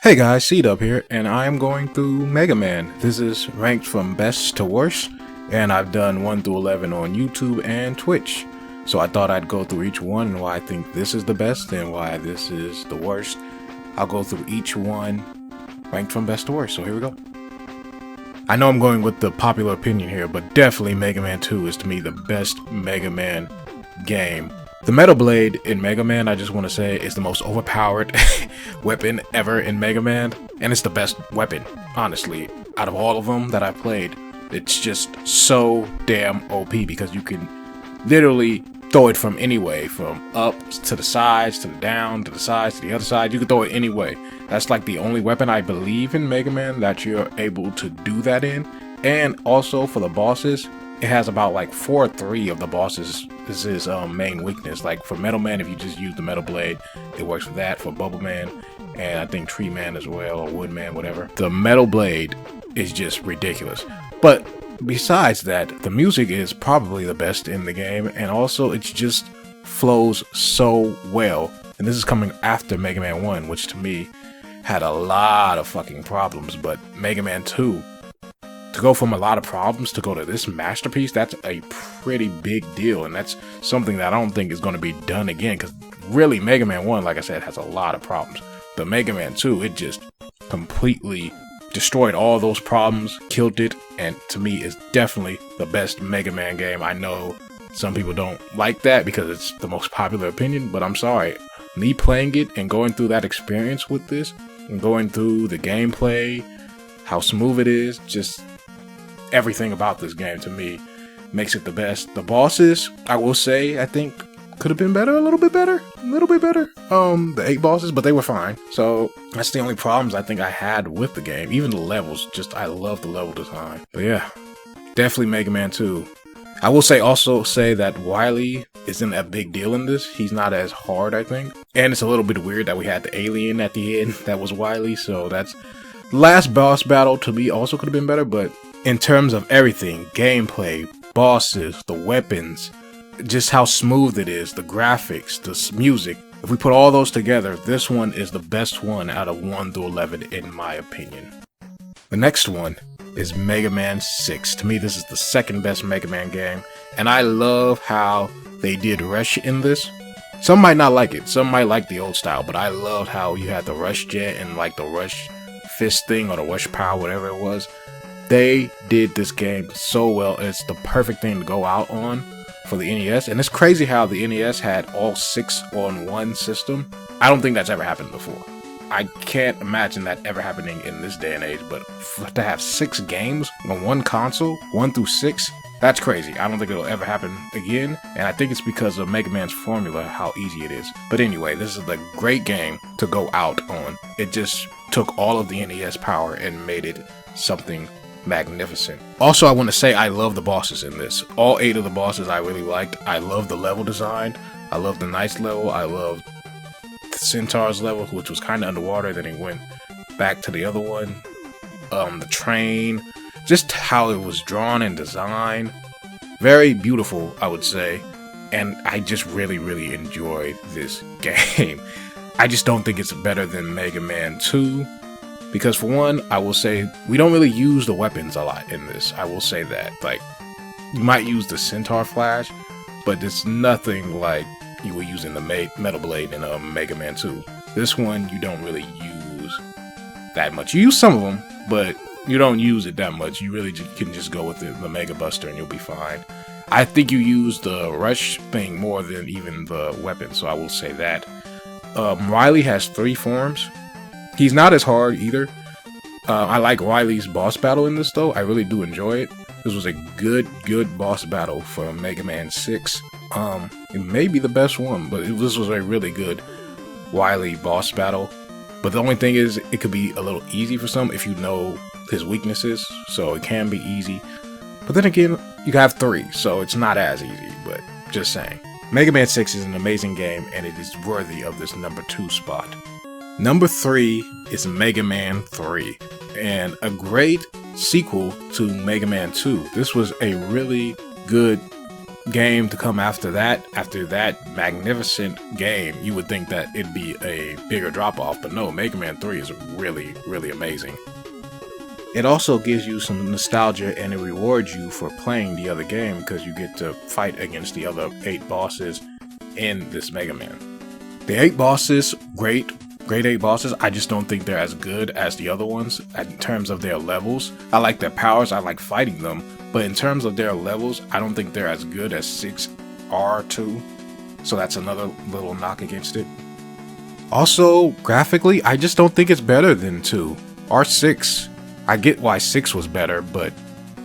Hey guys, Seed here, and I am going through Mega Man. This is ranked from best to worst, and I've done 1 through 11 on YouTube and Twitch. So I thought I'd go through each one and why I think this is the best and why this is the worst. I'll go through each one ranked from best to worst, so here we go. I know I'm going with the popular opinion here, but definitely Mega Man 2 is to me the best Mega Man game. The Metal Blade in Mega Man, I just want to say, is the most overpowered weapon ever in Mega Man. And it's the best weapon, honestly. Out of all of them that I've played, it's just so damn OP because you can literally throw it from any way. From up to the sides, to the down, to the sides, to the other side. You can throw it any way. That's like the only weapon I believe in Mega Man that you're able to do that in. And also for the bosses, it has about like 4 or 3 of the bosses. This is main weakness. Like for Metal Man, if you just use the Metal Blade, it works for that. For Bubble Man, and I think Tree Man as well, or Wood Man, whatever. The Metal Blade is just ridiculous. But besides that, the music is probably the best in the game, and also it just flows so well. And this is coming after Mega Man 1, which to me had a lot of fucking problems, but Mega Man 2, to go from a lot of problems to go to this masterpiece, that's a pretty big deal. And that's something that I don't think is going to be done again. Because really, Mega Man 1, like I said, has a lot of problems. But Mega Man 2, it just completely destroyed all those problems, killed it. And to me, is definitely the best Mega Man game. I know some people don't like that because it's the most popular opinion. But I'm sorry. Me playing it and going through that experience with this, and going through the gameplay, how smooth it is, just everything about this game to me makes it the best. The bosses, I will say, I think could have been better, a little bit better. The 8 bosses, but they were fine. So that's the only problems I think I had with the game. Even the levels, just I love the level design. But yeah, definitely Mega Man 2. I will also say that Wily isn't a big deal in this. He's not as hard, I think. And it's a little bit weird that we had the alien at the end that was Wily. So that's last boss battle to me also could have been better, but in terms of everything, gameplay, bosses, the weapons, just how smooth it is, the graphics, the music, if we put all those together, this one is the best one out of 1 through 11 in my opinion. The next one is Mega Man 6. To me, this is the second best Mega Man game, and I love how they did Rush in this. Some might not like it, some might like the old style, but I loved how you had the Rush Jet and like the Rush Fist thing or the Rush Power, whatever it was. They did this game so well. It's the perfect thing to go out on for the NES. And it's crazy how the NES had all 6 on one system. I don't think that's ever happened before. I can't imagine that ever happening in this day and age. But to have 6 games on one console, 1 through 6, that's crazy. I don't think it'll ever happen again. And I think it's because of Mega Man's formula, how easy it is. But anyway, this is a great game to go out on. It just took all of the NES power and made it something magnificent. Also, I want to say I love the bosses in this. All 8 of the bosses I really liked. I love the level design. I love the Knights level. I love the Centaur's level, which was kind of underwater. Then it went back to the other one. The train. Just how it was drawn and designed. Very beautiful, I would say. And I just really, really enjoyed this game. I just don't think it's better than Mega Man 2. Because for one, I will say, we don't really use the weapons a lot in this. I will say that. Like, you might use the Centaur Flash, but it's nothing like you were using the Metal Blade in Mega Man 2. This one, you don't really use that much. You use some of them, but you don't use it that much. You really can just go with the Mega Buster and you'll be fine. I think you use the Rush thing more than even the weapon, so I will say that. Riley has 3 forms. He's not as hard either. I like Riley's boss battle in this though. I really do enjoy it. This was a good boss battle for Mega Man 6. It may be the best one, but this was a really good Wily boss battle. But the only thing is, it could be a little easy for some if you know his weaknesses. So it can be easy. But then again, you have 3, so it's not as easy, but just saying. Mega Man 6 is an amazing game, and it is worthy of this number 2 spot. Number 3 is Mega Man 3, and a great sequel to Mega Man 2. This was a really good game to come after that magnificent game, you would think that it'd be a bigger drop off, but no, Mega Man 3 is really, really amazing. It also gives you some nostalgia and it rewards you for playing the other game because you get to fight against the other 8 bosses in this Mega Man. The 8 bosses, great 8 bosses. I just don't think they're as good as the other ones in terms of their levels. I like their powers, I like fighting them, but in terms of their levels, I don't think they're as good as 6R2. So that's another little knock against it. Also, graphically, I just don't think it's better than 2. R6, I get why 6 was better, but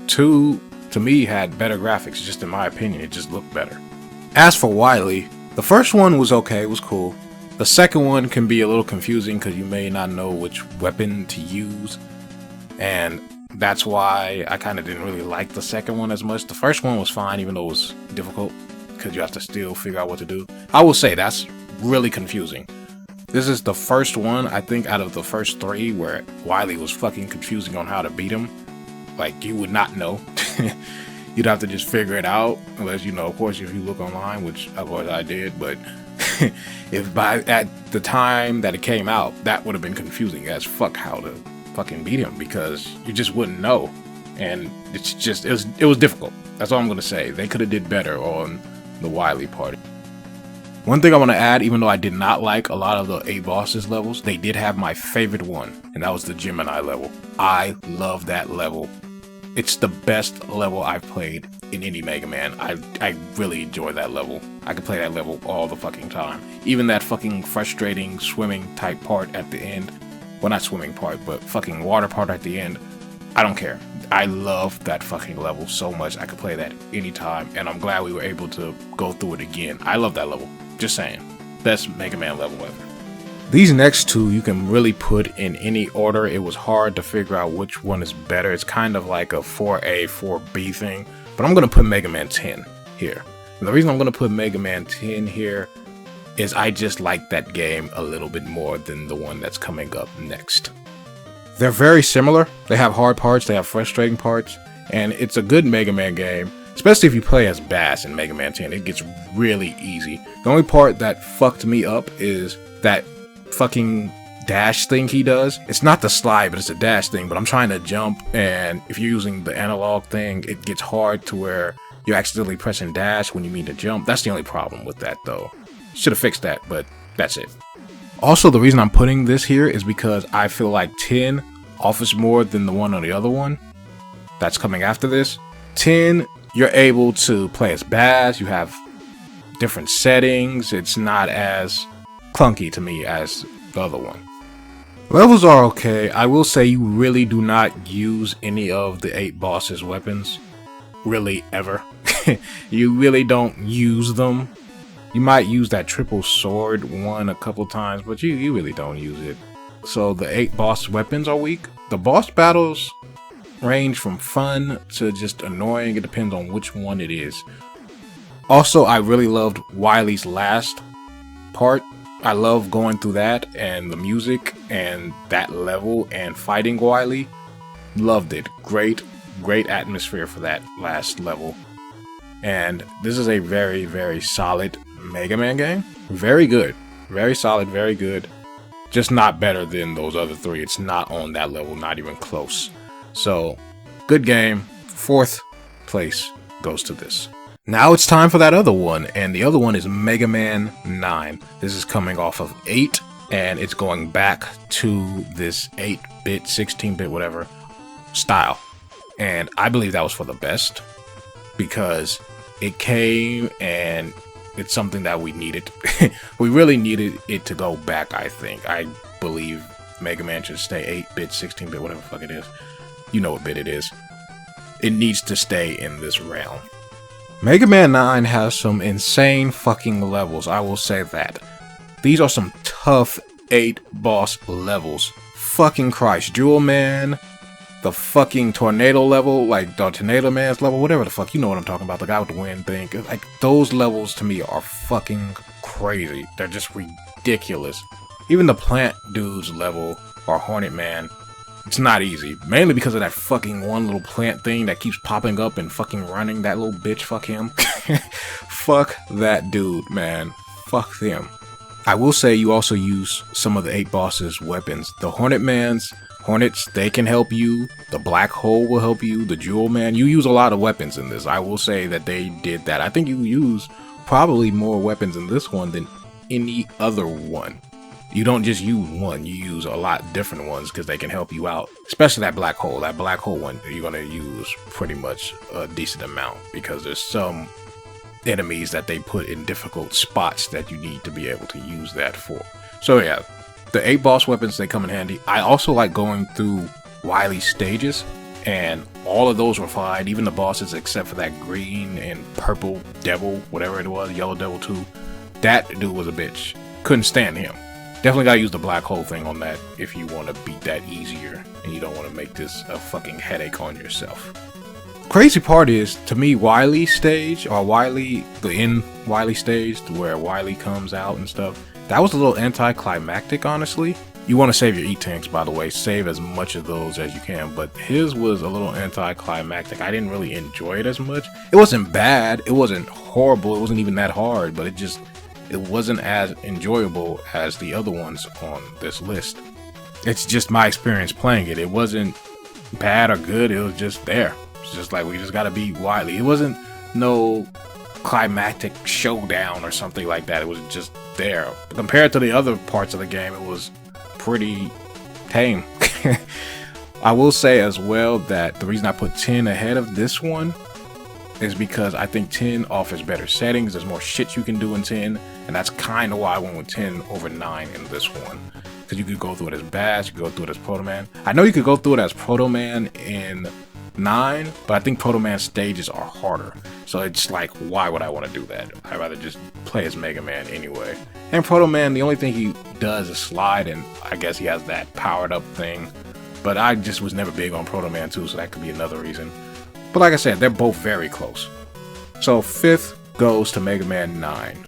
2, to me, had better graphics, just in my opinion, it just looked better. As for Wily, the first one was okay, it was cool. The second one can be a little confusing because you may not know which weapon to use, and that's why I kind of didn't really like the second one as much. The first one was fine, even though it was difficult, because you have to still figure out what to do. I will say, that's really confusing. This is the first one, I think, out of the first 3 where Wily was fucking confusing on how to beat him. Like, you would not know. You'd have to just figure it out, unless, you know, of course, if you look online, which of course I did, but if at the time that it came out, that would have been confusing as fuck how to fucking beat him, because you just wouldn't know, and it was difficult. That's all I'm gonna say. They could have did better on the Wily part. One thing I want to add, even though I did not like a lot of the 8 bosses levels, they did have my favorite one, and that was the Gemini level. I love that level. It's the best level I've played in any Mega Man. I really enjoy that level. I could play that level all the fucking time. Even that fucking frustrating swimming type part at the end. Well, not swimming part, but fucking water part at the end. I don't care. I love that fucking level so much. I could play that anytime, and I'm glad we were able to go through it again. I love that level. Just saying. Best Mega Man level ever. These next 2 you can really put in any order. It was hard to figure out which one is better. It's kind of like a 4A, 4B thing. But I'm going to put Mega Man 10 here. And the reason I'm going to put Mega Man 10 here is I just like that game a little bit more than the one that's coming up next. They're very similar. They have hard parts, they have frustrating parts, and it's a good Mega Man game. Especially if you play as Bass in Mega Man 10, it gets really easy. The only part that fucked me up is that fucking dash thing he does. It's not the slide, but it's a dash thing, but I'm trying to jump, and if you're using the analog thing, it gets hard to where you're accidentally pressing dash when you mean to jump. That's the only problem with that, though. Should have fixed that, but that's it. Also, the reason I'm putting this here is because I feel like 10 offers more than the one on the other one that's coming after this. 10, you're able to play as Bass, you have different settings, it's not as clunky to me as the other one. Levels are okay. I will say you really do not use any of the 8 bosses' weapons. Really, ever. You really don't use them. You might use that triple sword one a couple times, but you really don't use it. So the 8 boss weapons are weak. The boss battles range from fun to just annoying. It depends on which one it is. Also, I really loved Wily's last part. I love going through that and the music and that level and fighting Wily. Loved it. Great atmosphere for that last level. And this is a very, very solid Mega Man game. Very good. Very solid, very good. Just not better than those other 3. It's not on that level, not even close. So, good game. 4th place goes to this. Now it's time for that other one, and the other one is Mega Man 9. This is coming off of 8, and it's going back to this 8-bit, 16-bit, whatever, style. And I believe that was for the best, because it came and it's something that we needed. We really needed it to go back, I think. I believe Mega Man should stay 8-bit, 16-bit, whatever the fuck it is. You know what bit it is. It needs to stay in this realm. Mega Man 9 has some insane fucking levels, I will say that. These are some tough 8 boss levels. Fucking Christ. Jewel Man, the fucking tornado level, like the Tornado Man's level, whatever the fuck, you know what I'm talking about, the guy with the wind thing. Like, those levels to me are fucking crazy. They're just ridiculous. Even the Plant Dude's level, or Hornet Man, It's not easy. Mainly because of that fucking one little plant thing that keeps popping up and fucking running. That little bitch, fuck him. Fuck that dude, man. Fuck them. I will say you also use some of the 8 bosses' weapons. The Hornets, they can help you. The Black Hole will help you. The Jewel Man. You use a lot of weapons in this. I will say that they did that. I think you use probably more weapons in this one than any other one. You don't just use one, you use a lot different ones because they can help you out. Especially that Black Hole. That Black Hole one, you're going to use pretty much a decent amount because there's some enemies that they put in difficult spots that you need to be able to use that for. So yeah, the 8 boss weapons, they come in handy. I also like going through Wily's stages, and all of those were fine, even the bosses except for that green and purple devil, whatever it was, yellow devil too. That dude was a bitch. Couldn't stand him. Definitely gotta use the Black Hole thing on that if you want to beat that easier and you don't want to make this a fucking headache on yourself. Crazy part is, to me, Wily stage, or Wily, the end Wily stage, where Wily comes out and stuff, that was a little anticlimactic, honestly. You want to save your E-tanks, by the way, save as much of those as you can, but his was a little anticlimactic. I didn't really enjoy it as much. It wasn't bad, it wasn't horrible, it wasn't even that hard, but it wasn't as enjoyable as the other ones on this list. It's just my experience playing it. It wasn't bad or good, it was just there. It's just like, we just gotta beat Wily. It wasn't no climactic showdown or something like that. It was just there. But compared to the other parts of the game, it was pretty tame. I will say as well that the reason I put 10 ahead of this one is because I think 10 offers better settings. There's more shit you can do in 10, and that's kind of why I went with 10 over 9 in this one. Because you could go through it as Bash, you could go through it as Proto Man. I know you could go through it as Proto Man in 9, but I think Proto Man stages are harder. So it's like, why would I want to do that? I'd rather just play as Mega Man anyway. And Proto Man, the only thing he does is slide, and I guess he has that powered up thing. But I just was never big on Proto Man 2, so that could be another reason. But like I said, they're both very close. So 5th goes to Mega Man 9.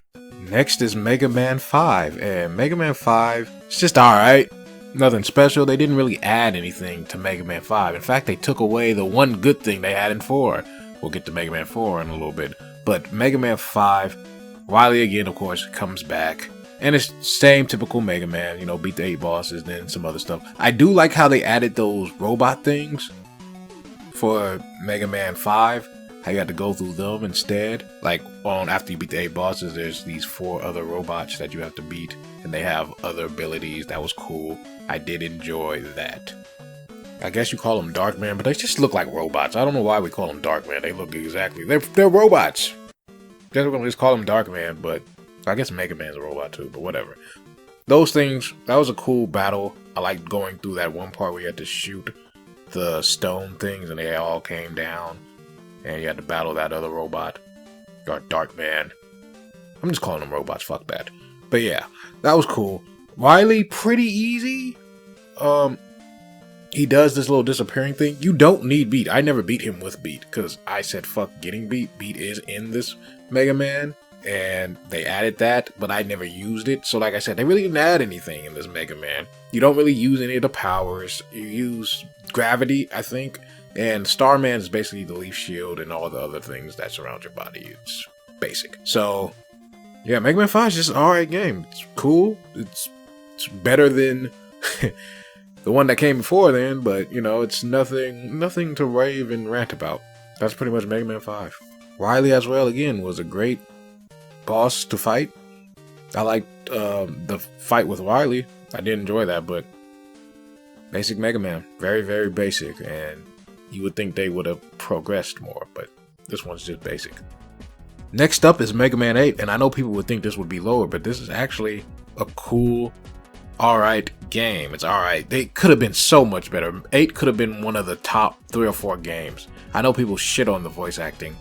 Next is Mega Man 5, and Mega Man 5 is just alright. Nothing special. They didn't really add anything to Mega Man 5. In fact, they took away the one good thing they had in 4. We'll get to Mega Man 4 in a little bit. But Mega Man 5, Wily again, of course, comes back. And it's same typical Mega Man, you know, beat the 8 bosses, then some other stuff. I do like how they added those robot things for Mega Man 5. How you had to go through them instead. Like, after you beat the 8 bosses, there's these 4 other robots that you have to beat. And they have other abilities. That was cool. I did enjoy that. I guess you call them Dark Man, but they just look like robots. I don't know why we call them Dark Man. They look exactly... They're robots. Guess we're going to just call them Dark Man, but... I guess Mega Man's a robot too, but whatever. Those things, that was a cool battle. I liked going through that one part where you had to shoot the stone things and they all came down. And you had to battle that other robot. Or Dark Man. I'm just calling them robots, fuck that. But yeah, that was cool. Wily, pretty easy. He does this little disappearing thing. You don't need beat. I never beat him with beat, because I said fuck getting beat. Beat is in this Mega Man. And they added that, but I never used it. So like I said, they really didn't add anything in this Mega Man. You don't really use any of the powers. You use gravity, I think. And Starman is basically the leaf shield and all the other things that surround your body. It's basic. So, yeah, Mega Man 5 is just an alright game. It's cool. It's better than the one that came before then, but, you know, it's nothing to rave and rant about. That's pretty much Mega Man 5. Wily as well, again, was a great boss to fight. I liked the fight with Wily. I did enjoy that, but basic Mega Man. Very, very basic, and you would think they would have progressed more, but this one's just basic. Next up is Mega Man 8, and I know people would think this would be lower, but this is actually a cool, alright game. It's alright. They could have been so much better. 8 could have been one of the top 3 or 4 games. I know people shit on the voice acting,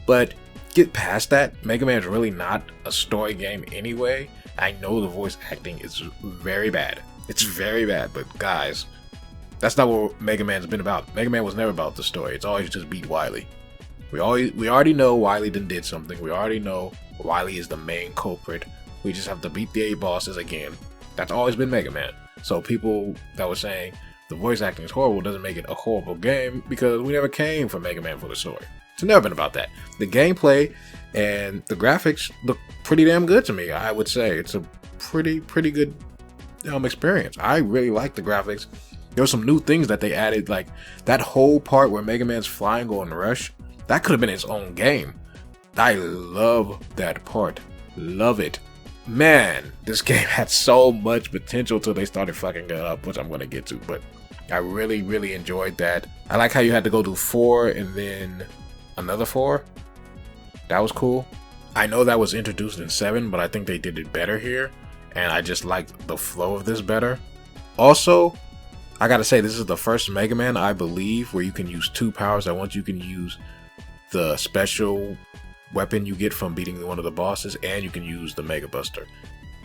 but get past that. Mega Man's really not a story game anyway. I know the voice acting is very bad. It's very bad, but guys, that's not what Mega Man's been about. Mega Man was never about the story. It's always just beat Wily. We already know Wily did something. We already know Wily is the main culprit. We just have to beat the 8 bosses again. That's always been Mega Man. So people that were saying, the voice acting is horrible doesn't make it a horrible game, because we never came from Mega Man for the story. It's never been about that. The gameplay and the graphics look pretty damn good to me. I would say it's a pretty good experience. I really like the graphics. There were some new things that they added, like that whole part where Mega Man's flying on Rush. That could have been its own game. I love that part. Love it. Man, this game had so much potential till they started fucking it up, which I'm going to get to, but I really enjoyed that. I like how you had to go do 4 and then another 4. That was cool. I know that was introduced in 7, but I think they did it better here, and I just liked the flow of this better. Also, I gotta say, this is the first Mega Man, I believe, where you can use 2 powers at once. You can use the special weapon you get from beating one of the bosses, and you can use the Mega Buster.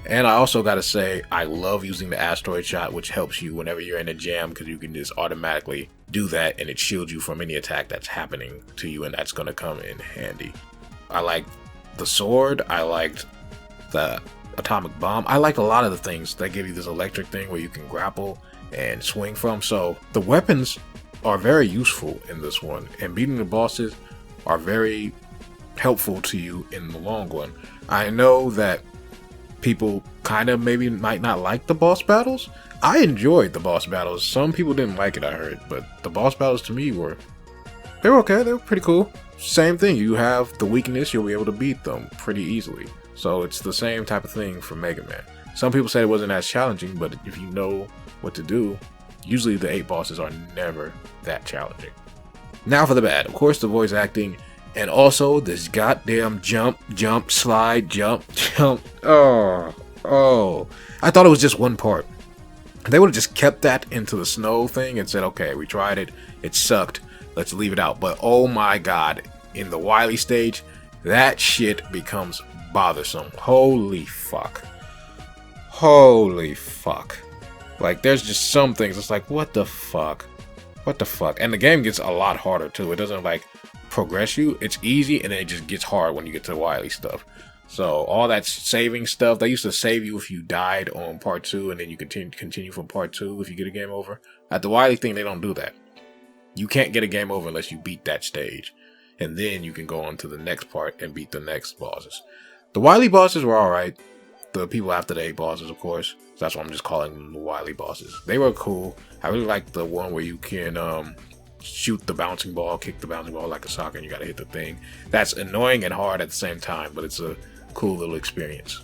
And I also gotta say, I love using the asteroid shot, which helps you whenever you're in a jam, because you can just automatically do that and it shields you from any attack that's happening to you, and that's gonna come in handy. I liked the sword, I liked the atomic bomb, I liked a lot of the things that give you this electric thing where you can grapple and swing from. So the weapons are very useful in this one, and beating the bosses are very helpful to you in the long run. I know that people kind of maybe might not like the boss battles. I enjoyed the boss battles. Some people didn't like it, I heard, but the boss battles to me were okay. They were pretty cool. Same thing, you have the weakness, you'll be able to beat them pretty easily. So it's the same type of thing for Mega Man. Some people said it wasn't as challenging, but if you know what to do, usually the 8 bosses are never that challenging. Now for the bad. Of course, the voice acting, and also this goddamn jump, slide, jump. Oh. I thought it was just one part. They would have just kept that into the snow thing and said, okay, we tried it, it sucked, let's leave it out. But oh my god, in the Wily stage, that shit becomes bothersome. Holy fuck. Like, there's just some things, it's like, what the fuck? And the game gets a lot harder too. It doesn't like progress you. It's easy, and then it just gets hard when you get to the Wily stuff. So all that saving stuff, they used to save you if you died on part 2, and then you continue from part 2 if you get a game over. At the Wily thing, they don't do that. You can't get a game over unless you beat that stage, and then you can go on to the next part and beat the next bosses. The Wily bosses were alright. The people after the 8 bosses, of course. So that's why I'm just calling them the Wily bosses. They were cool. I really like the one where you can shoot the bouncing ball, kick the bouncing ball like a soccer, and you gotta hit the thing. That's annoying and hard at the same time, but it's a cool little experience.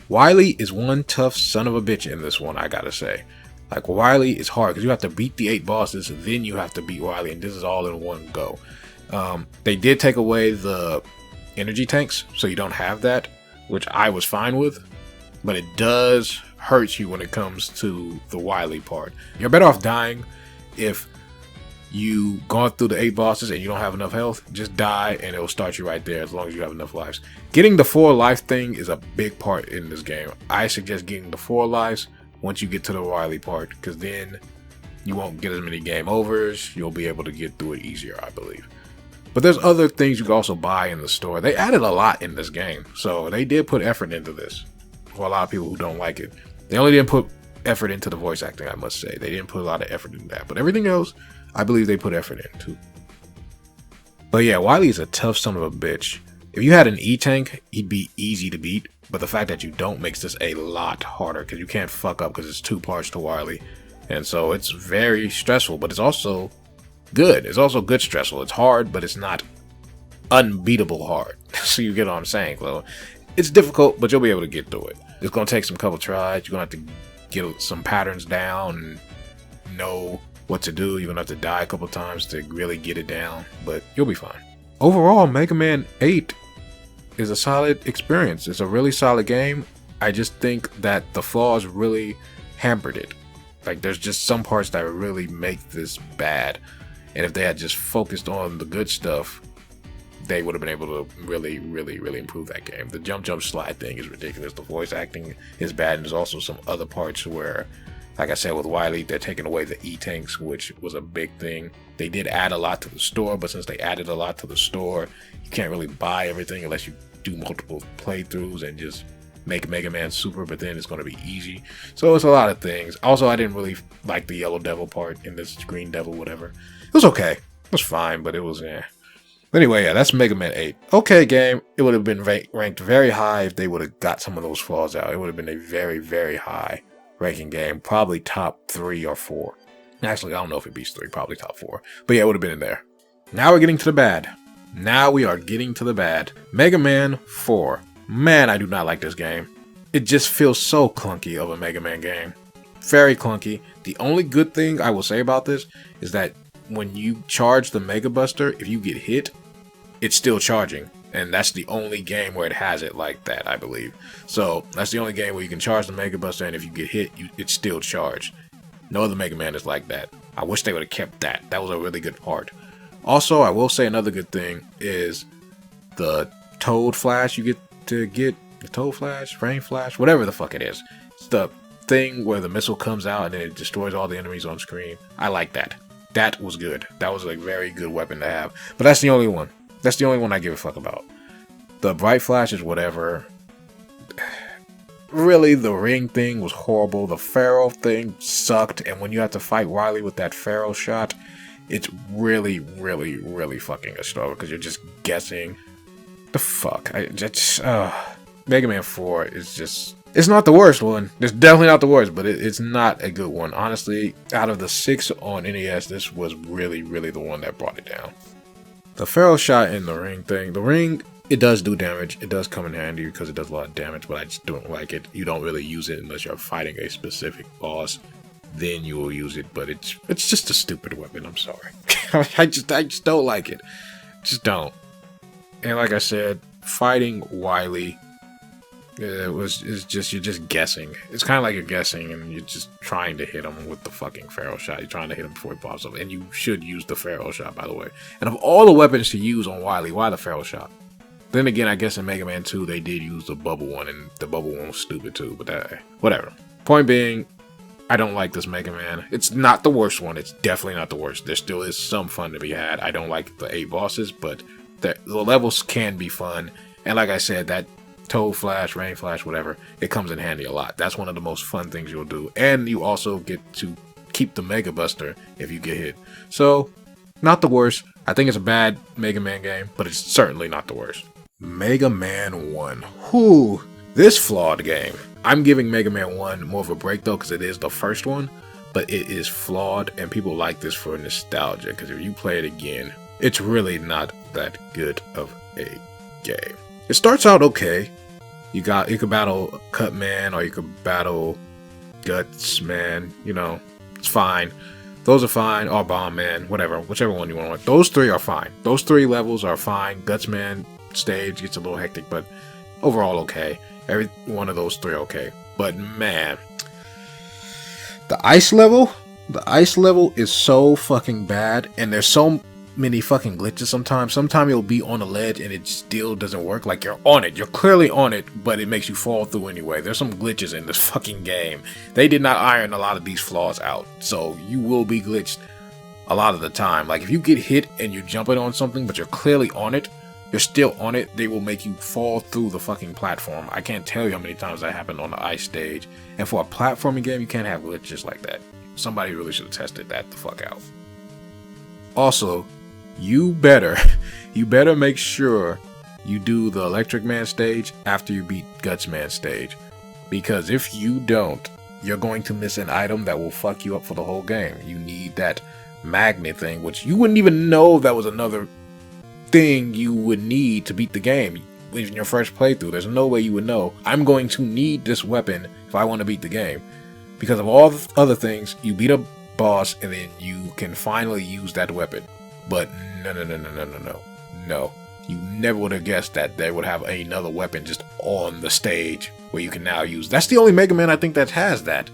Wily is one tough son of a bitch in this one, I gotta say. Like, Wily is hard because you have to beat the 8 bosses, and then you have to beat Wily, and this is all in one go. They did take away the energy tanks, so you don't have that, which I was fine with, but it does hurt you when it comes to the Wily part. You're better off dying if you gone through the 8 bosses and you don't have enough health. Just die and it'll start you right there as long as you have enough lives. Getting the 4 life thing is a big part in this game. I suggest getting the 4 lives once you get to the Wily part, because then you won't get as many game overs. You'll be able to get through it easier, I believe. But there's other things you can also buy in the store. They added a lot in this game, so they did put effort into this. For a lot of people who don't like it, they only didn't put effort into the voice acting, I must say. They didn't put a lot of effort into that, but everything else, I believe they put effort in too. But yeah, Wily is a tough son of a bitch. If you had an E-Tank, he'd be easy to beat, but the fact that you don't makes this a lot harder, because you can't fuck up because it's 2 parts to Wily. And so it's very stressful, but it's also good. It's also good stressful. It's hard, but it's not unbeatable hard. So you get what I'm saying, Chloe. It's difficult, but you'll be able to get through it. It's going to take some couple tries. You're going to have to get some patterns down and know what to do. You're going to have to die a couple times to really get it down, but you'll be fine. Overall, Mega Man 8 is a solid experience. It's a really solid game. I just think that the flaws really hampered it. Like, there's just some parts that really make this bad. And if they had just focused on the good stuff, they would have been able to really improve that game. The jump slide thing is ridiculous. The voice acting is bad, and there's also some other parts where, like I said, with Wily, they're taking away the E-Tanks, which was a big thing. They did add a lot to the store, but since they added a lot to the store, you can't really buy everything unless you do multiple playthroughs and just make Mega Man Super, but then it's going to be easy. So it's a lot of things. Also, I didn't really like the Yellow Devil part in this Green Devil, whatever. It was okay. It was fine, but it was, Anyway, yeah, that's Mega Man 8. Okay, game. It would have been ranked very high if they would have got some of those flaws out. It would have been a very, very high ranking game. Probably top 3 or 4. Actually, I don't know if it beats 3. Probably top 4. But yeah, it would have been in there. Now we're getting to the bad. Now we are getting to the bad. Mega Man 4. Man, I do not like this game. It just feels so clunky of a Mega Man game. Very clunky. The only good thing I will say about this is that when you charge the Mega Buster, if you get hit, it's still charging. And that's the only game where it has it like that, I believe. So that's the only game where you can charge the Mega Buster, and if you get hit, it's still charged. No other Mega Man is like that. I wish they would have kept that. That was a really good part. Also, I will say another good thing is the Toad Flash you get to get. The Toad Flash, Rain Flash, whatever the fuck it is. It's the thing where the missile comes out and then it destroys all the enemies on screen. I like that. That was good. That was a very good weapon to have. But that's the only one. That's the only one I give a fuck about. The Bright Flash is whatever. Really, the ring thing was horrible. The Pharaoh thing sucked. And when you have to fight Wily with that Pharaoh shot, it's really, really, really fucking a struggle because you're just guessing. The fuck? Mega Man 4 is just... It's not the worst one. It's definitely not the worst, but it's not a good one. Honestly, out of the 6 on NES, this was really, really the one that brought it down. The Pharaoh shot in the ring thing. The ring, it does do damage. It does come in handy because it does a lot of damage, but I just don't like it. You don't really use it unless you're fighting a specific boss. Then you will use it, but it's just a stupid weapon. I'm sorry. I just don't like it. Just don't. And like I said, fighting Wily, you're just guessing. It's kind of like you're guessing and you're just trying to hit him with the fucking Pharaoh shot. You're trying to hit him before he pops up, and you should use the Pharaoh shot, by the way. And of all the weapons to use on Wily, why the Pharaoh shot? Then again, I guess in Mega Man 2 they did use the bubble one, and the bubble one was stupid too. But whatever. Point being, I don't like this Mega Man. It's not the worst one. It's definitely not the worst. There still is some fun to be had. I don't like the 8 bosses, but the levels can be fun. And like I said, that Toad Flash, Rain Flash, whatever, it comes in handy a lot. That's one of the most fun things you'll do. And you also get to keep the Mega Buster if you get hit. So, not the worst. I think it's a bad Mega Man game, but it's certainly not the worst. Mega Man 1. Whew. This flawed game. I'm giving Mega Man 1 more of a break though, because it is the first one, but it is flawed, and people like this for nostalgia, because if you play it again, it's really not that good of a game. It starts out okay. You could battle Cutman, or you could battle Gutsman, it's fine. Those are fine, or Bomb Man, whatever, whichever one you want. Those 3 are fine. Those 3 levels are fine. Gutsman stage gets a little hectic, but overall okay. Every one of those 3 okay. But man, the ice level is so fucking bad, and there's so many fucking glitches sometimes. Sometimes you'll be on a ledge and it still doesn't work. Like you're on it, you're clearly on it, but it makes you fall through anyway. There's some glitches in this fucking game. They did not iron a lot of these flaws out, so you will be glitched a lot of the time. Like if you get hit and you're jumping on something, but you're clearly on it, you're still on it, they will make you fall through the fucking platform. I can't tell you how many times that happened on the ice stage. And for a platforming game, you can't have glitches like that. Somebody really should have tested that the fuck out. Also, you better make sure you do the Electric Man stage after you beat Guts Man stage. Because if you don't, you're going to miss an item that will fuck you up for the whole game. You need that magnet thing, which you wouldn't even know that was another thing you would need to beat the game in your first playthrough. There's no way you would know, I'm going to need this weapon if I want to beat the game. Because of all the other things, you beat a boss and then you can finally use that weapon. But no. You never would have guessed that they would have another weapon just on the stage where you can now use. That's the only Mega Man I think that has that.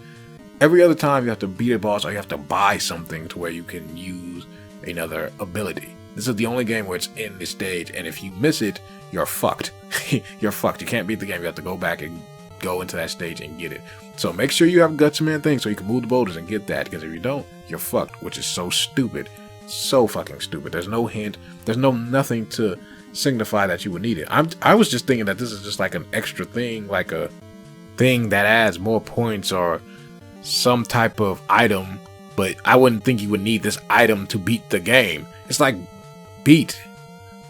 Every other time you have to beat a boss or you have to buy something to where you can use another ability. This is the only game where it's in the stage, and if you miss it, you're fucked. You're fucked. You can't beat the game. You have to go back and go into that stage and get it. So make sure you have Gutsman thing so you can move the boulders and get that, because if you don't, you're fucked, which is so stupid. so fucking stupid. There's no hint. There's nothing to signify that you would need it. I was just thinking that this is just like an extra thing, like a thing that adds more points or some type of item, but I wouldn't think you would need this item to beat the game. It's like beat.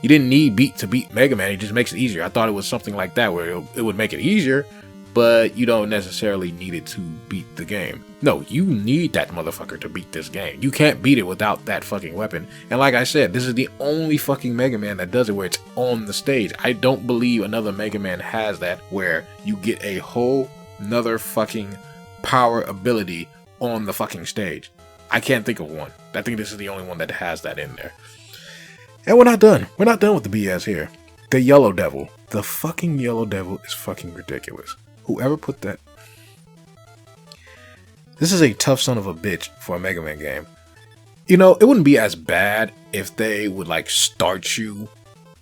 You didn't need beat to beat Mega Man. It just makes it easier. I thought it was something like that where it would make it easier, but you don't necessarily need it to beat the game. No, you need that motherfucker to beat this game. You can't beat it without that fucking weapon. And like I said, this is the only fucking Mega Man that does it where it's on the stage. I don't believe another Mega Man has that where you get a whole nother fucking power ability on the fucking stage. I can't think of one. I think this is the only one that has that in there. And we're not done. We're not done with the BS here. The Yellow Devil. The fucking Yellow Devil is fucking ridiculous. Whoever put that... This is a tough son of a bitch for a Mega Man game. You know, it wouldn't be as bad if they would like start you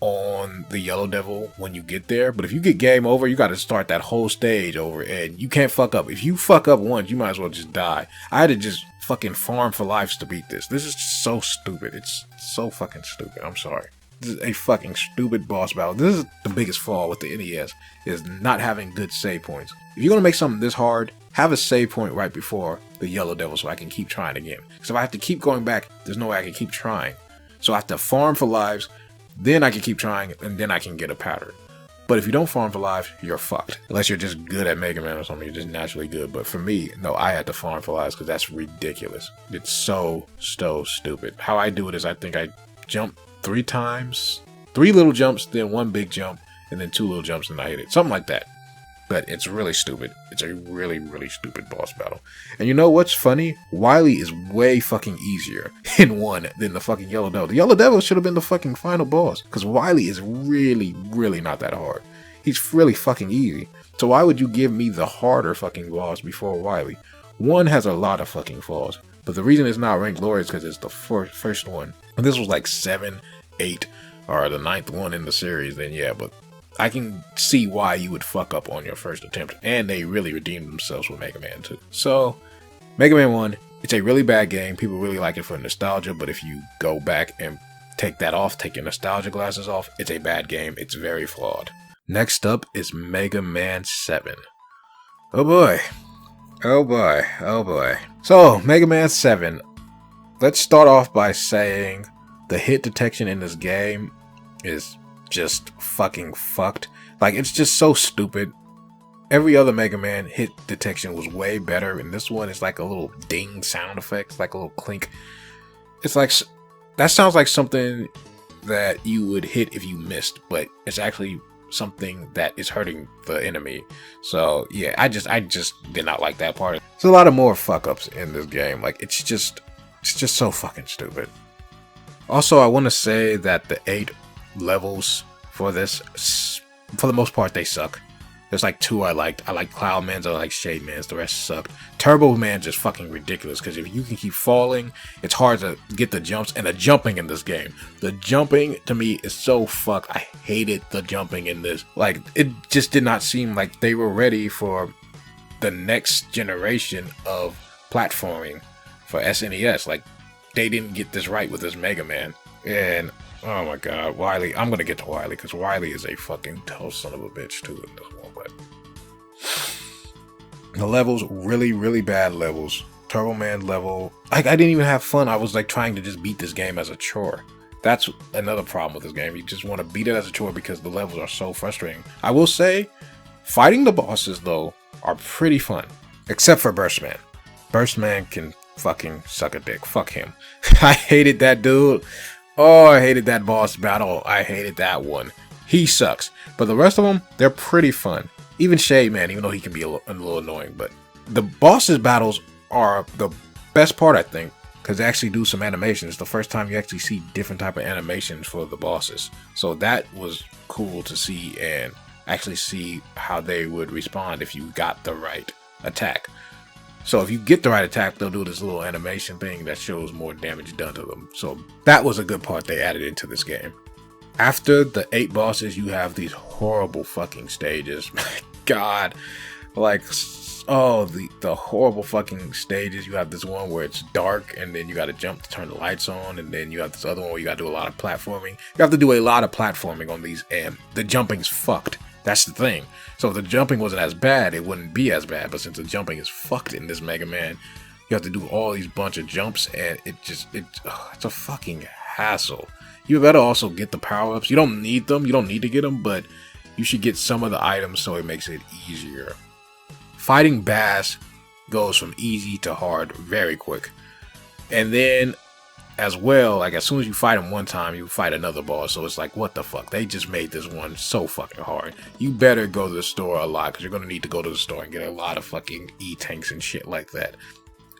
on the Yellow Devil when you get there. But if you get game over, you got to start that whole stage over. And you can't fuck up. If you fuck up once, you might as well just die. I had to just fucking farm for lives to beat this. This is so stupid. It's so fucking stupid. I'm sorry. This is a fucking stupid boss battle. This is the biggest flaw with the NES, is not having good save points. If you're going to make something this hard, have a save point right before the Yellow Devil so I can keep trying again. Because if I have to keep going back, there's no way I can keep trying. So I have to farm for lives, then I can keep trying, and then I can get a pattern. But if you don't farm for lives, you're fucked. Unless you're just good at Mega Man or something, you're just naturally good. But for me, no, I had to farm for lives because that's ridiculous. It's so stupid. How I do it is I think I jump 3 times, 3 little jumps, then 1 big jump, and then 2 little jumps, and I hit it. Something like that. But it's really stupid. It's a really stupid boss battle. And you know what's funny? Wily is way fucking easier in 1 than the fucking Yellow Devil. The Yellow Devil should have been the fucking final boss. Because Wily is really not that hard. He's really fucking easy. So why would you give me the harder fucking boss before Wily? 1 has a lot of fucking flaws. But the reason it's not ranked lower is because it's the first one. And this was like 7, 8, or the 9th one in the series, then yeah, but I can see why you would fuck up on your first attempt. And they really redeemed themselves with Mega Man 2. So, Mega Man 1, it's a really bad game. People really like it for nostalgia, but if you go back and take that off, take your nostalgia glasses off, it's a bad game. It's very flawed. Next up is Mega Man 7. Oh boy. Oh boy. Oh boy. So, Mega Man 7. Let's start off by saying the hit detection in this game is just fucking fucked. Like, it's just so stupid. Every other Mega Man hit detection was way better, and this one is like a little ding sound effect, like a little clink. It's like, that sounds like something that you would hit if you missed, but it's actually something that is hurting the enemy. So yeah, I just did not like that part. There's a lot of more fuck ups in this game. Like, it's just so fucking stupid. Also, I want to say that the 8 levels for this, for the most part, they suck. There's like 2 I liked. I like Cloud Man's, I like Shade Man's. The rest sucked. Turbo Man's just fucking ridiculous because if you can keep falling, it's hard to get the jumps. And the jumping in this game, the jumping to me is so fucked. I hated the jumping in this. Like, it just did not seem like they were ready for the next generation of platforming for SNES. Like, they didn't get this right with this Mega Man. And oh my god, Wily. I'm gonna get to Wily because Wily is a fucking tough son of a bitch too in this one. But the levels, really bad levels. Turbo Man level, I didn't even have fun. I was like trying to just beat this game as a chore. That's another problem with this game. You just want to beat it as a chore because the levels are so frustrating. I will say, fighting the bosses though are pretty fun, except for Burst Man. Burst Man can fucking suck a dick. Fuck him. I hated that dude. Oh, I hated that boss battle. I hated that one. He sucks. But the rest of them, they're pretty fun. Even Shade Man, even though he can be a little annoying. But the bosses battles are the best part, I think, because they actually do some animations. It's the first time you actually see different type of animations for the bosses. So that was cool to see and actually see how they would respond if you got the right attack. So if you get the right attack, they'll do this little animation thing that shows more damage done to them. So that was a good part they added into this game. After the 8 bosses, you have these horrible fucking stages. My god. Like, oh, the horrible fucking stages. You have this one where it's dark and then you gotta jump to turn the lights on, and then you have this other one where you gotta do a lot of platforming. You have to do a lot of platforming on these, and the jumping's fucked. That's the thing. So if the jumping wasn't as bad, it wouldn't be as bad, but since the jumping is fucked in this Mega Man, you have to do all these bunch of jumps, and it's a fucking hassle. You better also get the power-ups. You don't need them, you don't need to get them, but you should get some of the items so it makes it easier. Fighting Bass goes from easy to hard very quick. And then, as well, like as soon as you fight him one time, you fight another boss. So it's like, what the fuck? They just made this one so fucking hard. You better go to the store a lot, because you're going to need to go to the store and get a lot of fucking E-tanks and shit like that.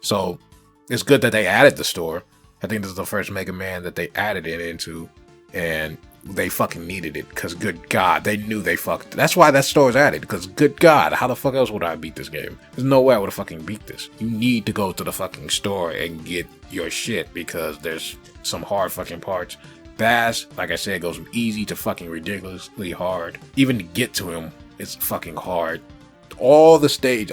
So it's good that they added the store. I think this is the first Mega Man that they added it into, and they fucking needed it, because good God, they knew they fucked. That's why that store is added, because good God, how the fuck else would I beat this game? There's no way I would have fucking beat this. You need to go to the fucking store and get your shit, because there's some hard fucking parts. Bass, like I said, goes from easy to fucking ridiculously hard. Even to get to him, it's fucking hard. All the stage,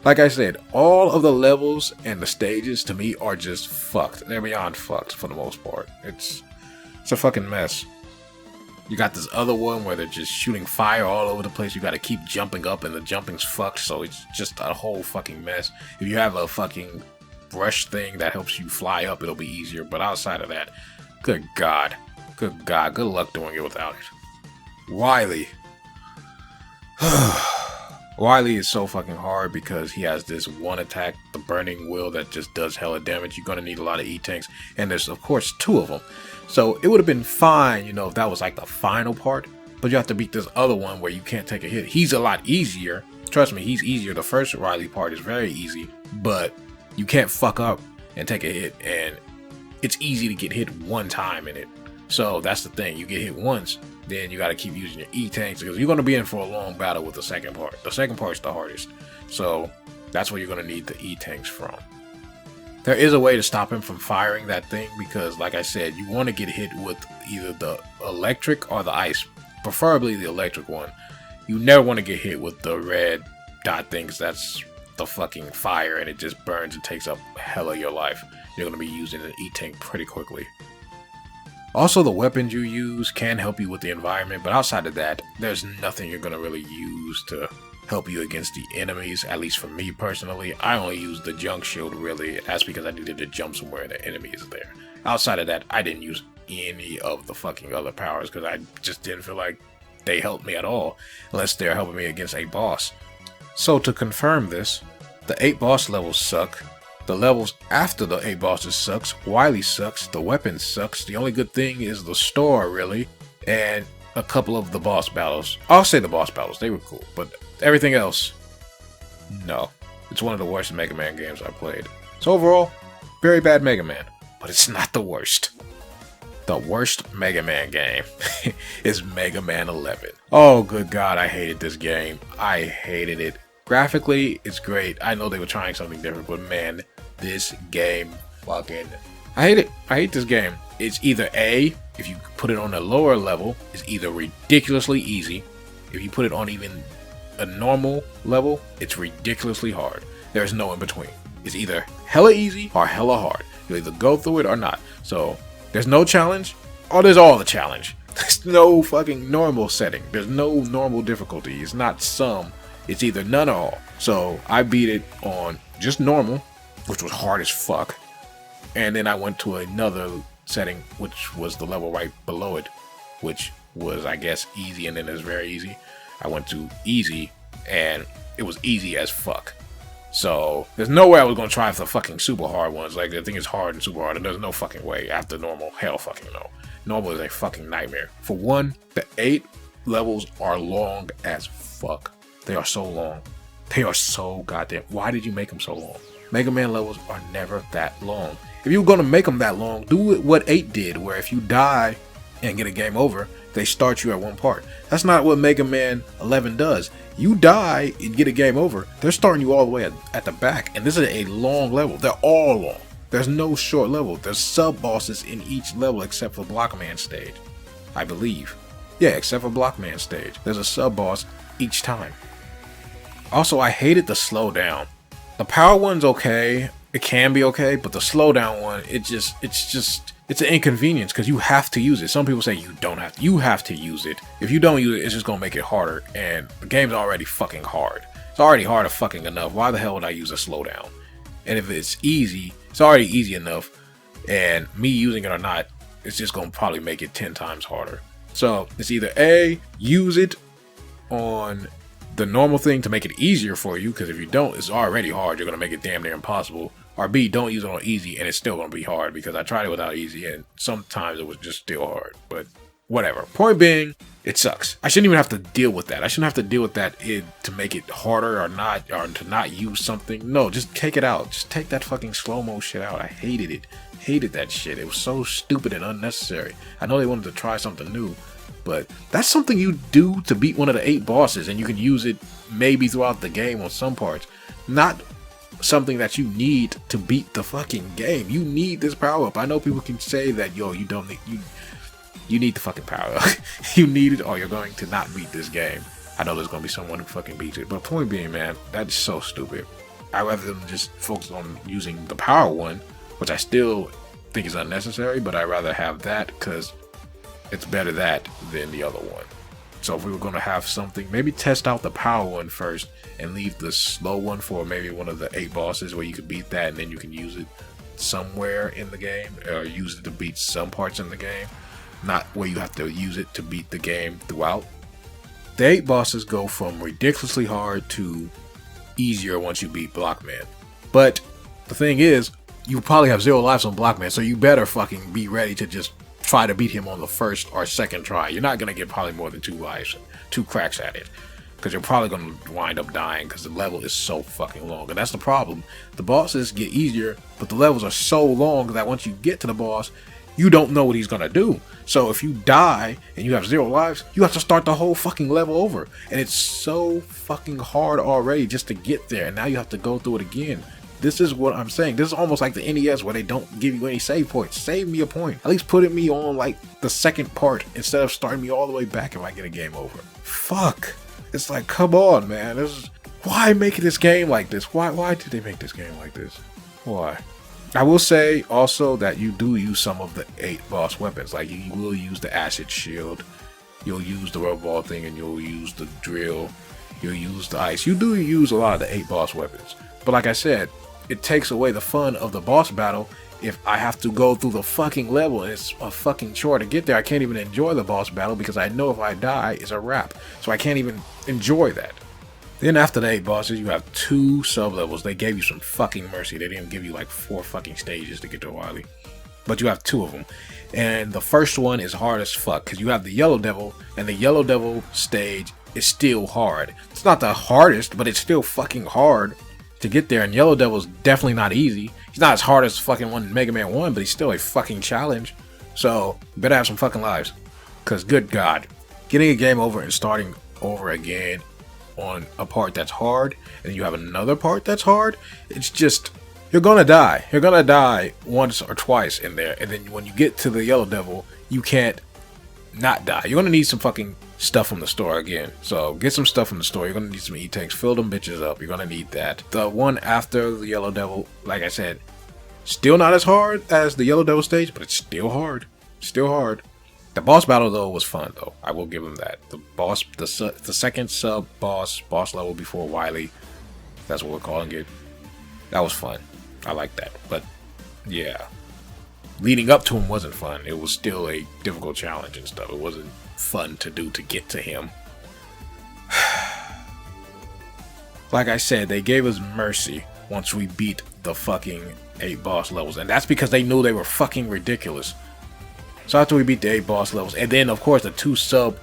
like I said, all of the levels and the stages to me are just fucked. They're beyond fucked for the most part. It's a fucking mess. You got this other one where they're just shooting fire all over the place. You gotta keep jumping up and the jumping's fucked, so it's just a whole fucking mess. If you have a fucking brush thing that helps you fly up, it'll be easier. But outside of that, good God, good luck doing it without it. Wily. Wily is so fucking hard because he has this one attack, the burning wheel, that just does hella damage. You're gonna need a lot of E-tanks, and there's of course 2 of them. So it would have been fine, you know, if that was like the final part, but you have to beat this other one where you can't take a hit. He's a lot easier. Trust me, he's easier. The first Wily part is very easy, but you can't fuck up and take a hit, and it's easy to get hit one time in it. So that's the thing, you get hit once, then you got to keep using your E-tanks, because you're going to be in for a long battle with the second part. The second part's the hardest, so that's where you're going to need the E-tanks from. There is a way to stop him from firing that thing, because like I said, you want to get hit with either the electric or the ice, preferably the electric one. You never want to get hit with the red dot things. That's the fucking fire, and it just burns and takes up hella your life. You're going to be using an E-tank pretty quickly. Also, the weapons you use can help you with the environment, but outside of that, there's nothing you're going to really use to help you against the enemies. At least for me personally, I only use the junk shield really. That's because I needed to jump somewhere and the enemy is there. Outside of that, I didn't use any of the fucking other powers because I just didn't feel like they helped me at all, unless they're helping me against a boss. So to confirm this, the 8 boss levels suck. The levels after the 8 bosses sucks. Wily sucks. The weapon sucks. The only good thing is the store, really. And a couple of the boss battles. I'll say the boss battles. They were cool. But everything else, no. It's one of the worst Mega Man games I played. So overall, very bad Mega Man. But it's not the worst. The worst Mega Man game is Mega Man 11. Oh, good God. I hated this game. I hated it. Graphically, it's great. I know they were trying something different, but man, this game fucking... I hate it. I hate this game. It's either A, if you put it on a lower level, it's either ridiculously easy. If you put it on even a normal level, it's ridiculously hard. There's no in between. It's either hella easy or hella hard. You'll either go through it or not. So, there's no challenge, or there's all the challenge. There's no fucking normal setting. There's no normal difficulty. It's not some. It's either none or all. So I beat it on just normal, which was hard as fuck. And then I went to another setting, which was the level right below it, which was, I guess, easy, and then it's very easy. I went to easy, and it was easy as fuck. So there's no way I was going to try for the fucking super hard ones. Like, the thing is hard and super hard, and there's no fucking way after normal. Hell fucking no. Normal is a fucking nightmare. For one, the 8 levels are long as fuck. They are so long. They are so goddamn... Why did you make them so long? Mega Man levels are never that long. If you were going to make them that long, do it what 8 did, where if you die and get a game over, they start you at one part. That's not what Mega Man 11 does. You die and get a game over, they're starting you all the way at the back. And this is a long level. They're all long. There's no short level. There's sub-bosses in each level except for Blockman stage, I believe. Yeah, except for Blockman stage. There's a sub-boss each time. Also, I hated the slowdown. The power one's okay. It can be okay, but the slowdown one, it's an inconvenience because you have to use it. Some people say you don't have to. You have to use it. If you don't use it, it's just gonna make it harder. And the game's already fucking hard. It's already hard fucking enough. Why the hell would I use a slowdown? And if it's easy, it's already easy enough. And me using it or not, it's just gonna probably make it 10 times harder. So it's either A, use it on the normal thing to make it easier for you, because if you don't, it's already hard. You're gonna make it damn near impossible. Or B, don't use it on easy and it's still gonna be hard, because I tried it without easy and sometimes it was just still hard. But whatever. Point being, it sucks. I shouldn't even have to deal with that. I shouldn't have to deal with that to make it harder or not, or to not use something. No, just take it out. Just take that fucking slow-mo shit out. I hated it. Hated that shit. It was so stupid and unnecessary. I know they wanted to try something new, but that's something you do to beat one of the 8 bosses, and you can use it maybe throughout the game on some parts. Not something that you need to beat the fucking game. You need this power up. I know people can say that, yo, you don't need, you need the fucking power up. You need it or you're going to not beat this game. I know there's going to be someone who fucking beats it, but point being, man, that is so stupid. I'd rather them just focus on using the power one, which I still think is unnecessary, but I'd rather have that because it's better that than the other one. So if we were going to have something, maybe test out the power one first and leave the slow one for maybe one of the 8 bosses where you could beat that and then you can use it somewhere in the game, or use it to beat some parts in the game, not where you have to use it to beat the game throughout. The 8 bosses go from ridiculously hard to easier once you beat Blockman. But the thing is, you probably have 0 lives on Blockman, so you better fucking be ready to just try to beat him on the first or second try. You're not going to get probably more than 2 lives, 2 cracks at it, because you're probably going to wind up dying because the level is so fucking long. And that's the problem. The bosses get easier, but the levels are so long that once you get to the boss, you don't know what he's going to do. So if you die and you have 0 lives, you have to start the whole fucking level over. And it's so fucking hard already just to get there. And now you have to go through it again. This is what I'm saying. This is almost like the NES where they don't give you any save points. Save me a point. At least put me on like the second part instead of starting me all the way back if I get a game over. Fuck. It's like, come on, man. Why make this game like this? Why did they make this game like this? Why? I will say also that you do use some of the 8 boss weapons. Like you will use the acid shield. You'll use the rubber ball thing, and you'll use the drill. You'll use the ice. You do use a lot of the 8 boss weapons. But like I said, it takes away the fun of the boss battle if I have to go through the fucking level and it's a fucking chore to get there. I can't even enjoy the boss battle because I know if I die, it's a wrap. So I can't even enjoy that. Then after the 8 bosses, you have 2 sub-levels. They gave you some fucking mercy. They didn't give you like 4 fucking stages to get to Wily. But you have 2 of them. And the first one is hard as fuck because you have the Yellow Devil, and the Yellow Devil stage is still hard. It's not the hardest, but it's still fucking hard to get there. And Yellow Devil's definitely not easy. He's not as hard as fucking one Mega Man 1, but he's still a fucking challenge. So you better have some fucking lives, because good God, getting a game over and starting over again on a part that's hard, and you have another part that's hard, it's just, you're gonna die. You're gonna die once or twice in there, and then when you get to the Yellow Devil, you can't not die. You're gonna need some fucking stuff from the store again. So get some stuff from the store. You're gonna need some E-tanks. Fill them bitches up. You're gonna need that. The one after the Yellow Devil, like I said, still not as hard as the Yellow Devil stage, but it's still hard. Still hard. The boss battle though was fun though. I will give him that. The boss, the second sub boss level before Wily, that's what we're calling it. That was fun. I like that. But yeah, leading up to him wasn't fun. It was still a difficult challenge and stuff. It wasn't fun to do to get to him. Like I said, they gave us mercy once we beat the fucking 8 boss levels, and that's because they knew they were fucking ridiculous. So after we beat the 8 boss levels, and then of course the 2 sub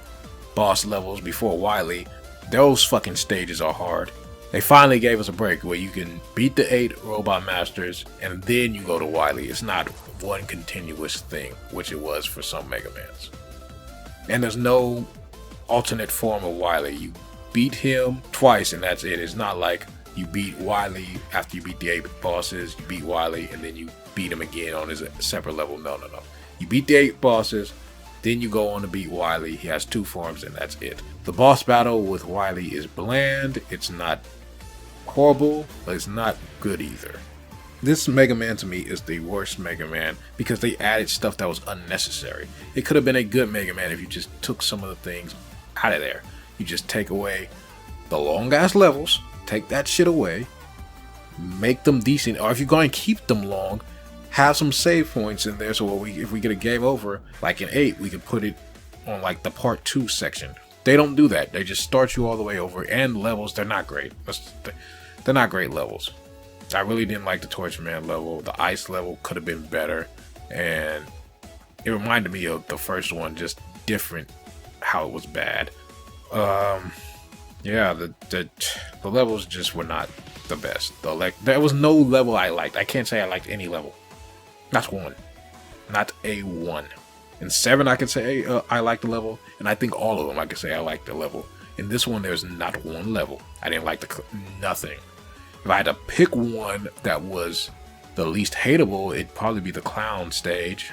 boss levels before Wily, those fucking stages are hard. They finally gave us a break where you can beat the 8 Robot Masters and then you go to Wily. It's not one continuous thing, which it was for some Mega Mans. And there's no alternate form of Wily. You beat him twice and that's it. It's not like you beat Wily after you beat the 8 bosses, you beat Wily and then you beat him again on his separate level. No. You beat the 8 bosses, Then you go on to beat Wily. He has 2 forms and that's it. The boss battle with Wily is bland. It's not horrible, but it's not good either. This Mega Man to me is the worst Mega Man because they added stuff that was unnecessary. It could have been a good Mega Man if you just took some of the things out of there. You just take away the long ass levels, take that shit away, make them decent, or if you're going to keep them long, have some save points in there so if we get a game over, like in 8, we could put it on like the part 2 section. They don't do that. They just start you all the way over, and levels, they're not great. They're not great levels. I really didn't like the Torch Man level. The ice level could have been better, and it reminded me of the first one, just different how it was bad. Yeah, the levels just were not the best. There was no level I liked. I can't say I liked any level. Not one. Not a one. In 7, I could say I liked the level, and I think all of them I could say I liked the level. In this one, there's not one level I didn't like. Nothing. If I had to pick one that was the least hateable, it'd probably be the clown stage,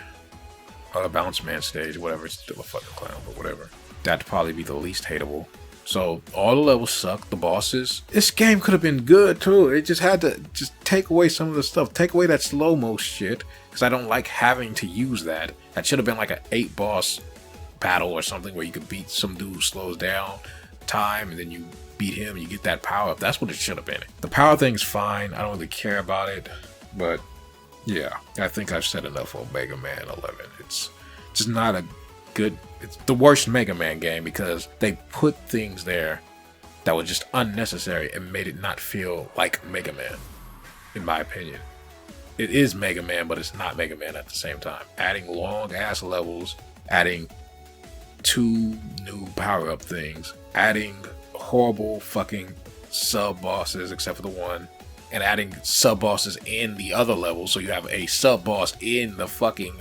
or the bounce man stage, whatever. It's still a fucking clown, but whatever. That'd probably be the least hateable. So all the levels suck. The bosses. This game could have been good too. It just had to just take away some of the stuff. Take away that slow-mo shit, because I don't like having to use that. That should have been like an 8 boss battle or something where you could beat some dude who slows down time, and then you beat him and you get that power up. That's what it should have been. The power thing's fine. I don't really care about it, but yeah, I think I've said enough on Mega Man 11. It's just not a good. It's the worst Mega Man game because they put things there that were just unnecessary and made it not feel like Mega Man, in my opinion. It is Mega Man, but it's not Mega Man at the same time. Adding long ass levels, adding 2 new power-up things, adding horrible fucking sub-bosses except for the one, and adding sub-bosses in the other levels, so you have a sub-boss in the fucking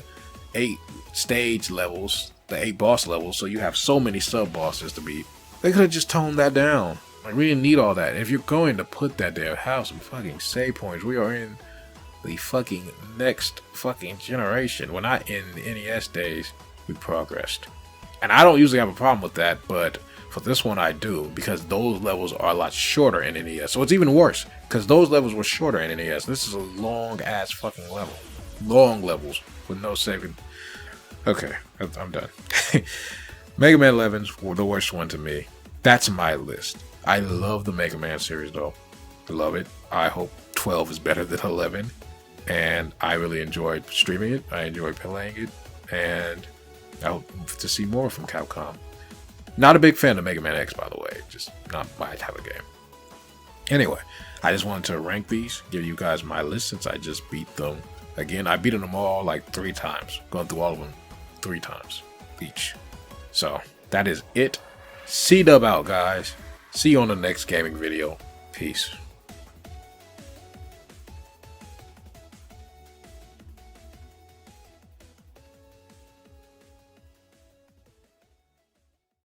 8 stage levels, the 8 boss levels, so you have so many sub-bosses to beat. They could have just toned that down. Like, we didn't need all that. If you're going to put that there, have some fucking save points. We are in the fucking next fucking generation. We're not in the NES days. We progressed. And I don't usually have a problem with that, but for this one I do, because those levels are a lot shorter in NES. So it's even worse, because those levels were shorter in NES. This is a long ass fucking level. Long levels with no saving. Okay, I'm done. Mega Man 11's the worst one to me. That's my list. I love the Mega Man series though. I love it. I hope 12 is better than 11. And I really enjoyed streaming it. I enjoyed playing it. And I hope to see more from Capcom. Not a big fan of Mega Man X, by the way. Just not my type of game. Anyway, I just wanted to rank these, give you guys my list since I just beat them. Again, I beat them all like 3 times. Going through all of them 3 times each. So, that is it. C-Dub out, guys. See you on the next gaming video. Peace.